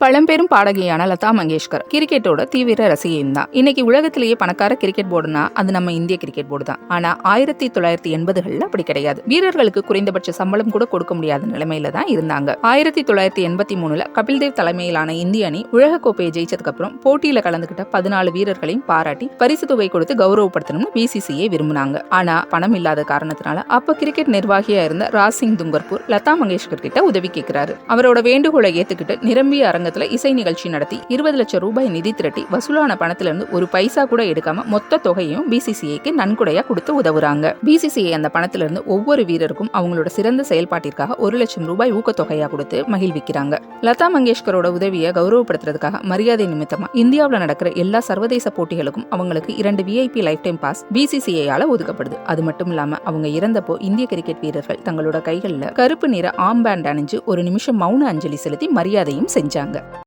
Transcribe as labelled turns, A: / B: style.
A: பழம்பெரும் பாடகியான லதா மங்கேஷ்கர் கிரிக்கெட்டோட தீவிர ரசிகையும் தான். இன்னைக்கு உலகத்திலேயே பணக்கார கிரிக்கெட் போர்டுனா அது நம்ம இந்திய கிரிக்கெட் போர்டு தான். ஆனா 1980களில் அப்படி கிடையாது. வீரர்களுக்கு குறைந்தபட்ச சம்பளம் கூட கொடுக்க முடியாத நிலைமையில தான் இருந்தாங்க. 1983ல கபில்தேவ் தலைமையிலான இந்திய அணி உலக கோப்பையை ஜெயிச்சதுக்கு அப்புறம் போட்டியில கலந்துகிட்ட 14 வீரர்களையும் பாராட்டி பரிசு தொகை கொடுத்து கௌரவப்படுத்தணும்னு பிசிசிஐ விரும்பினாங்க. ஆனா பணம் இல்லாத காரணத்தினால அப்ப கிரிக்கெட் நிர்வாகியா இருந்த ராஜ் சிங் துங்கர்பூர் லதா மங்கேஷ்கர் கிட்ட உதவி கேட்கிறாரு. அவரோட வேண்டுகோளை ஏத்துக்கிட்டு நிரம்பிய அரங்க இசை நிகழ்ச்சி நடத்தி 20 லட்சம் ரூபாய் நிதி திரட்டி வசூலான பணத்திலிருந்து ஒரு பைசா கூட எடுக்காம மொத்த தொகையும் பிசிசிஐக்கு நன்கொடையா கொடுத்து உதவுறாங்க. பிசிசிஐ அந்த பணத்திலிருந்து ஒவ்வொரு வீரருக்கும் அவங்களோட சிறந்த செயல்பாட்டிற்காக 1 லட்சம் ரூபாய் ஊக்கத்தொகையா கொடுத்து மகிழ்விக்கிறாங்க. லதா மங்கேஷ்கரோட உதவியை கௌரவப்படுத்துறதுக்காக மரியாதை நிமித்தமா இந்தியாவில் நடக்கிற எல்லா சர்வதேச போட்டிகளுக்கும் அவங்களுக்கு 2 VIP லைஃப் டைம் பாஸ் பிசிசிஐயால ஒதுக்கப்படுது. அது மட்டும் இல்லாம அவங்க இறந்தப்போ இந்திய கிரிக்கெட் வீரர்கள் தங்களோட கைகள்ல கருப்பு நிற ஆம் பேண்ட் அணிஞ்சு ஒரு நிமிஷம் மௌன அஞ்சலி செலுத்தி மரியாதையும் செஞ்சாங்க.